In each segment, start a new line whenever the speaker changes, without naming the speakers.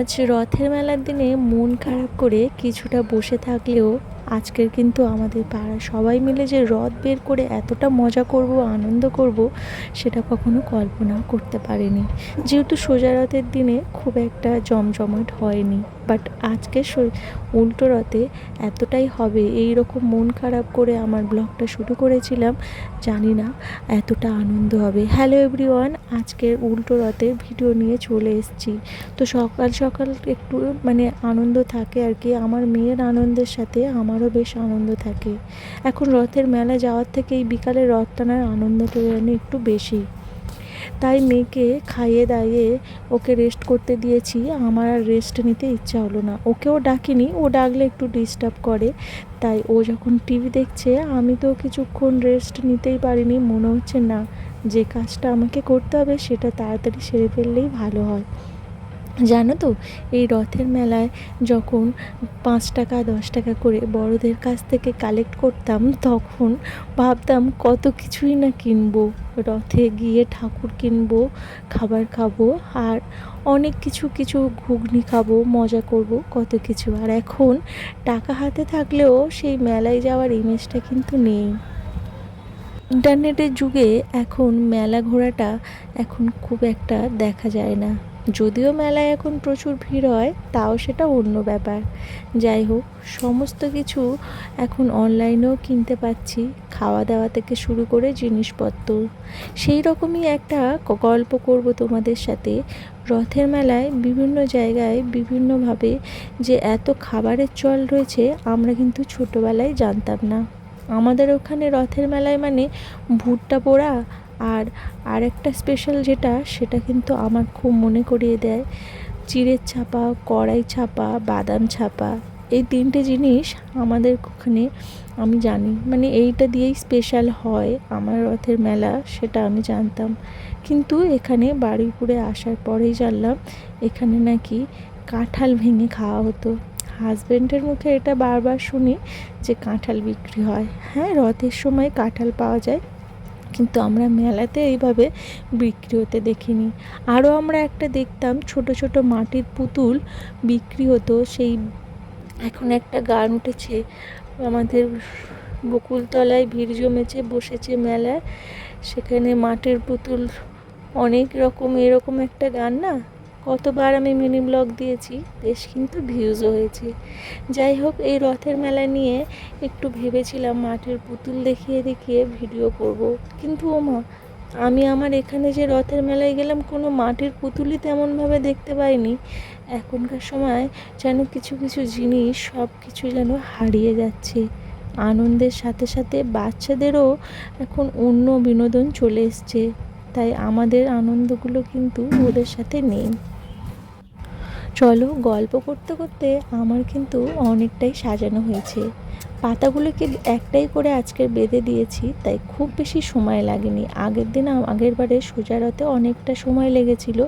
আজ রথের মেলার দিনে মন খারাপ করে কিছুটা বসে থাকলেও আজকের কিন্তু আমাদের পাড়ার সবাই মিলে যে রথ বের করে এতটা মজা করব, আনন্দ করব, সেটা কখনো কল্পনাও করতে পারিনি। যেহেতু সোজা রথের দিনে খুব একটা জমজমাট হয়নি, বাট আজকে উল্টো রথে এতটাই হবে এই রকম মন খারাপ করে আমার ব্লগটা শুরু করেছিলাম, জানি না এতটা আনন্দ হবে। হ্যালো এভরিওয়ান, আজকের উল্টো রথের ভিডিও নিয়ে চলে এসেছি। তো সকাল সকাল একটু আনন্দ থাকে আর কি, আমার মেয়ের আনন্দের সাথে আমারও বেশ আনন্দ থাকে। এখন রথের মেলা যাওয়ার থেকে এই বিকালে রথ টানার আনন্দটা যেন একটু বেশি। তাই মেয়েকে খাইয়ে দাইয়ে ওকে রেস্ট করতে দিয়েছি। আমার আর রেস্ট নিতে ইচ্ছা হলো না, ওকেও ডাকিনি, ও ডাকলে একটু ডিস্টার্ব করে। তাই ও যখন টিভি দেখছে, আমি তো কিছুক্ষণ রেস্ট নিতেই পারিনি। মনে হচ্ছে না, যে কাজটা আমাকে করতে হবে সেটা তাড়াতাড়ি সেরে ফেললেই ভালো হয়। জানো তো, এই রথের মেলায় যখন 5 টাকা 10 টাকা করে বড়দের কাছ থেকে কালেক্ট করতাম, তখন ভাবতাম কত কিছুই না কিনবো। রথে গিয়ে ঠাকুর কিনবো, খাবার খাবো, আর অনেক কিছু ঘুগনি খাবো, মজা করব, কত কিছু। আর এখন টাকা হাতে থাকলেও সেই মেলায় যাওয়ার ইমেজটা কিন্তু নেই। ইন্টারনেটের যুগে এখন মেলা ঘোরাটা এখন খুব একটা দেখা যায় না। যদিও মেলায় এখন প্রচুর ভিড় হয়, তাও সেটা অন্য ব্যাপার। যাই হোক, সমস্ত কিছু এখন অনলাইনেও কিনতে পাচ্ছি, খাওয়া দাওয়া থেকে শুরু করে জিনিসপত্র। সেই রকমই একটা গল্প করব তোমাদের সাথে। রথের মেলায় বিভিন্ন জায়গায় বিভিন্নভাবে যে এত খাবারের চল রয়েছে, আমরা কিন্তু ছোটোবেলায় জানতাম না। আমাদের ওখানে রথের মেলায় ভুট্টা পোড়া, আর আরেকটা স্পেশাল যেটা, সেটা কিন্তু আমার খুব মনে করিয়ে দেয় চিড়ের ছাপা, কড়াই ছাপা, বাদাম ছাপা। এই 3টে জিনিস আমাদের ওখানে আমি জানি, এইটা দিয়েই স্পেশাল হয় আমার রথের মেলা, সেটা আমি জানতাম। কিন্তু এখানে বারুইপুরে আসার পরেই জানলাম এখানে নাকি কাঁঠাল ভেঙে খাওয়া হতো। হাজব্যান্ডের মুখে এটা বারবার শুনি যে কাঁঠাল বিক্রি হয়। হ্যাঁ, রথের সময় কাঁঠাল পাওয়া যায়, কিন্তু আমরা মেলাতে এইভাবে বিক্রি হতে দেখিনি। আরও আমরা একটা দেখতাম ছোট ছোট মাটির পুতুল বিক্রি হতো। সেই এখন একটা গান উঠেছে আমাদের বকুলতলায়, ভিড় জমেছে বসেছে মেলায়, সেখানে মাটির পুতুল অনেক রকম, এরকম একটা গান না, কতবার আমি মিনি ব্লগ দিয়েছি, বেশ কিন্তু ভিউজও হয়েছে। যাই হোক, এই রথের মেলা নিয়ে একটু ভেবেছিলাম মাটির পুতুল দেখিয়ে দেখিয়ে ভিডিও করব, কিন্তু ওমা, আমি আমার এখানে যে রথের মেলায় গেলাম, কোনো মাটির পুতুলই তেমনভাবে দেখতে পাইনি। এখনকার সময় যেন কিছু কিছু জিনিস সব কিছু যেন হারিয়ে যাচ্ছে। আনন্দের সাথে সাথে বাচ্চাদেরও এখন অন্য বিনোদন চলে এসছে, তাই আমাদের আনন্দগুলো কিন্তু ওদের সাথে নেই। চলো, গল্প করতে করতে আমার কিন্তু অনেকটাই সাজানো হয়েছে। পাতাগুলোকে একটাই করে আজকের বেঁধে দিয়েছি, তাই খুব বেশি সময় লাগেনি। আগের বারে সোজা রথে অনেকটা সময় লেগেছিল।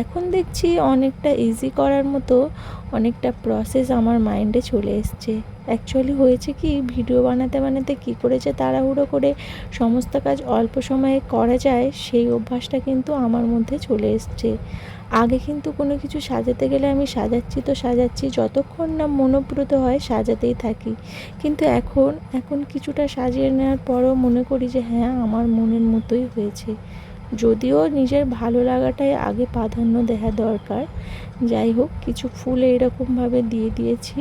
এখন দেখছি অনেকটা ইজি করার মতো অনেকটা প্রসেস আমার মাইন্ডে চলে এসছে। অ্যাকচুয়ালি হয়েছে কি, ভিডিও বানাতে বানাতে কী করে যে তাড়াহুড়ো করে সমস্ত কাজ অল্প সময়ে করা যায়, সেই অভ্যাসটা কিন্তু আমার মধ্যে চলে এসছে। আগে কিন্তু কোনো কিছু সাজাতে গেলে আমি সাজাচ্ছি, যতক্ষণ না মনোপ্রত হয় সাজাতেই থাকি। কিন্তু এখন কিছুটা সাজিয়ে নেওয়ার পরও মনে করি যে হ্যাঁ, আমার মনের মতোই হয়েছে। যদিও নিজের ভালো লাগাটাই আগে প্রাধান্য দেওয়া দরকার। যাই হোক, কিছু ফুল এইরকমভাবে দিয়ে দিয়েছি।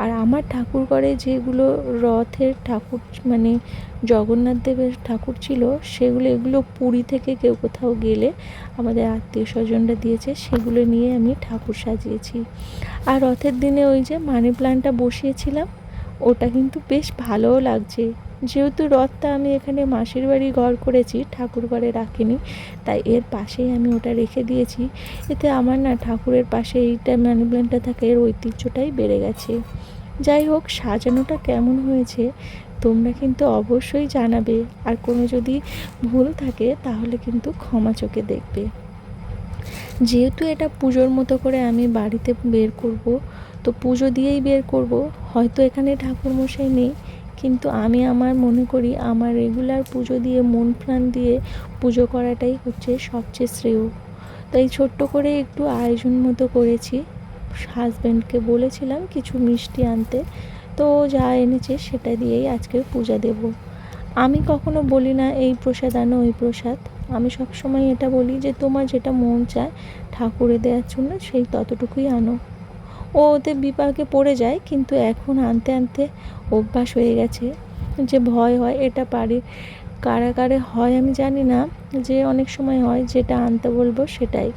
আর আমার ঠাকুর ঘরে যেগুলো রথের ঠাকুর, জগন্নাথ দেবের ঠাকুর ছিল, এগুলো পুরী থেকে কেউ কোথাও গেলে আমাদের আত্মীয় স্বজনরা দিয়েছে, সেগুলো নিয়ে আমি ঠাকুর সাজিয়েছি। আর রথের দিনে ওই যে মানি প্ল্যান্টটা বসিয়েছিলাম, ওটা কিন্তু বেশ ভালোও লাগছে। যেহেতু রথটা আমি এখানে মাসির বাড়ি ঘর করেছি, ঠাকুর ঘরে রাখিনি, তাই এর পাশেই আমি ওটা রেখে দিয়েছি। এতে আমার না ঠাকুরের পাশে এইটা মানি প্ল্যান্টটা থাকে, এর ঐতিহ্যটাই বেড়ে গেছে। যাই হোক, সাজানোটা কেমন হয়েছে তোমরা কিন্তু অবশ্যই জানাবে, আর কোনো যদি ভুল থাকে তাহলে কিন্তু ক্ষমা চোখে দেখবে। যেহেতু এটা পুজোর মতো করে আমি বাড়িতে বের করব, তো পুজো দিয়েই বের করব। হয়তো এখানে ঠাকুরমশাই নেই, কিন্তু আমি মনে করি আমার রেগুলার পুজো দিয়ে মন প্রাণ দিয়ে পুজো করাটাই হচ্ছে সবচেয়ে শ্রেয়। তাই ছোট্ট করে একটু আয়োজন মতো করেছি। হাজব্যান্ডকে বলেছিলাম কিছু মিষ্টি আনতে, তো যা এনেছে সেটা দিয়েই আজকে পূজা দেব। আমি কখনো বলি না এই প্রসাদ আনো ওই প্রসাদ, আমি সবসময় এটা বলি যে তোমার যেটা মন চায় ঠাকুরে দেওয়ার জন্য সেই ততটুকুই আনো। ও ওতে বিপাকে পড়ে যায়, কিন্তু এখন আনতে আনতে অভ্যাস হয়ে গেছে। যে ভয় হয় এটা পারি কারাগারে হয় আমি জানি না, যে অনেক সময় হয় যেটা আনতে বলবো সেটাই।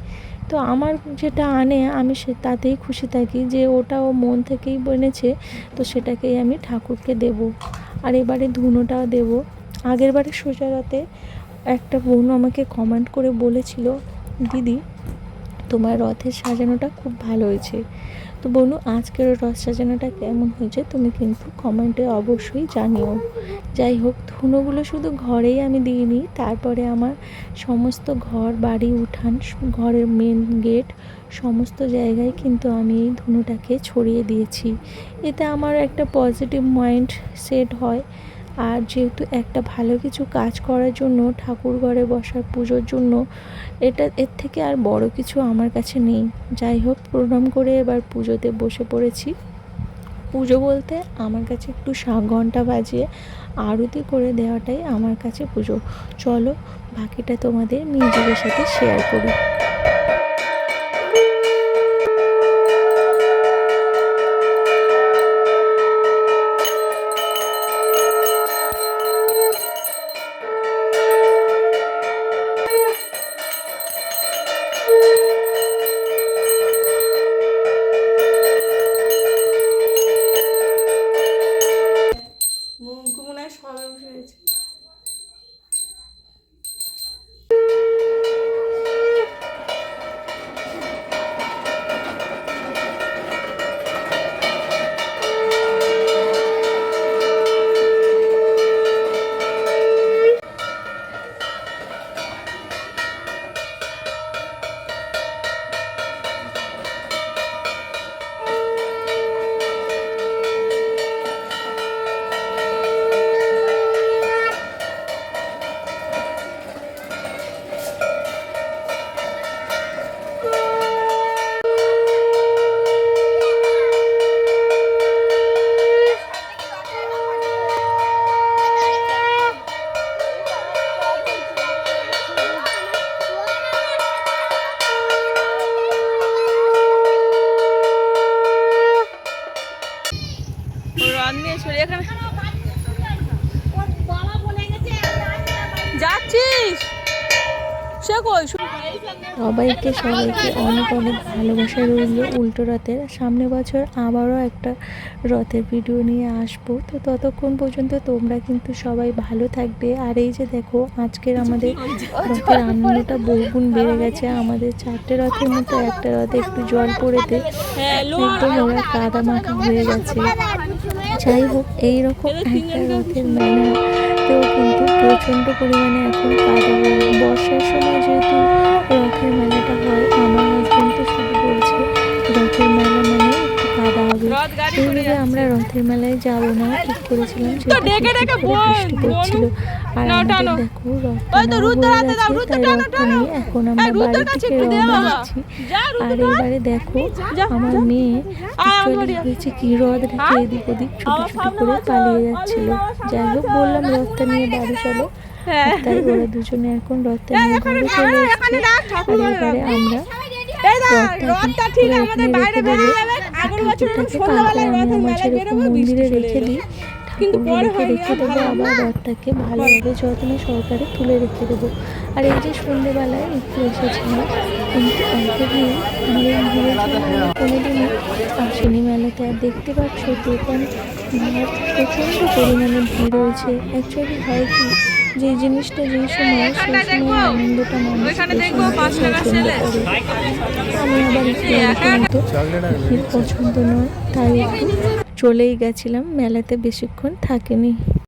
তো আমার যেটা আনে আমি তাতেই খুশি থাকি, যে ওটা ও মন থেকেই বনেছে, তো সেটাকেই আমি ঠাকুরকে দেব। আর এবারে ধুনোটাও দেব। আগের বারে সোজারাতে একটা বোন আমাকে কমেন্ট করে বলেছিল, দিদি তোমার রথের সাজানোটা খুব ভালো হয়েছে। তো বনু আজকের রথ সাজানোটা কেমন হয়েছে তুমি কিন্তু কমেন্টে অবশ্যই জানিও। যাই হোক, ধুনোগুলো শুধু ঘরেই আমি দিইনি, তারপরে আমার সমস্ত ঘর বাড়ি উঠান ঘরের মেন গেট সমস্ত জায়গায় কিন্তু আমি এই ধুনোটাকে ছড়িয়ে দিয়েছি। এতে আমার একটা পজিটিভ মাইন্ড সেট হয়। আর যেহেতু একটা ভালো কিছু কাজ করার জন্য, ঠাকুর ঘরে বসার পুজোর জন্য, এর থেকে আর বড় কিছু আমার কাছে নেই। যাই হোক, প্রণাম করে এবার পুজোতে বসে পড়েছি। পুজো বলতে আমার কাছে একটু ঘন্টা বাজিয়ে আরতি করে দেওয়াটাই আমার কাছে পুজো। চলো বাকিটা তোমাদের মিউজিকের সাথে শেয়ার করি। সবে উঠে গেছে। যাচ্ছিস সবাইকে অনেক অনেক ভালোবাসা রইল উল্টো রথের। সামনে বছর আবারও একটা রথের ভিডিও নিয়ে আসবো। তো ততক্ষণ পর্যন্ত তোমরা কিন্তু সবাই ভালো থাকবে। আর এই যে দেখো আজকের আমাদের রথের আনন্দটা বহুগুণ বেড়ে গেছে। আমাদের 4টে রথের মতো একটা রথে একটু জল পড়েতে একদম ওরা কাদা মাখা হয়ে গেছে। যাই হোক, এইরকম একটা রথের মেলাতেও কিন্তু প্রচণ্ড পরিমাণে এখন কাদা হয়। বর্ষার সময় যেহেতু রথের মেলাটা হয়, আমার হাজবেন্ড তো শুধু বলছে রথের মেলা মানে একটু কাদা হবে। এইভাবে আমরা রথের মেলায় যাব না ঠিক করেছিলাম, বৃষ্টি পড়ছিল। আর আমাদের দেখো রথটা হয়ে গেছে, তাই রথটা নিয়ে এখন আমরা বাড়ি থেকে রওনা দিচ্ছি। আর এবারে দেখো আমার মেয়ে অ্যাকচুয়ালি হয়েছে কি, রথ রেখে এদিক ওদিক ছোটো ছোটো করে পালিয়ে যাচ্ছিল। যাই হোক, বললাম রথটা নিয়ে বাড়ি চলো, তাই ওরা দুজনে এখন রথটা নিয়ে ঘরে চলে এসেছে। আর এবারে আমরা রথটা ঠিক আমাদের বাইরে বেরিয়ে যাবে। ঠাকুরটাকে কালকে আমি আমার যেরকম মন্দিরে রেখে দিই, ঠাকুরগুলোকে রেখে দেবো, আবার রথটাকে ভালোভাবে যত্ন সহকারে তুলে রেখে দেবো। আর এই যে সন্ধ্যেবেলায় একটু এসেছিলাম, কিন্তু এতদিন আমাদের ঘুরে কোনোদিনও আসেনি মেলাতে। আর দেখতে পাচ্ছ দোকান প্রচণ্ড পরিমাণে ভিড় রয়েছে। অ্যাকচুয়ালি হয় কি, যে জিনিসটা যেই সময় সেই সময় আনন্দটা মানুষ পছন্দ করে। আমি আবার একটু পছন্দ নয়, তাই একটু চলেই গেছিলাম, মেলাতে বেশিক্ষণ থাকিনি।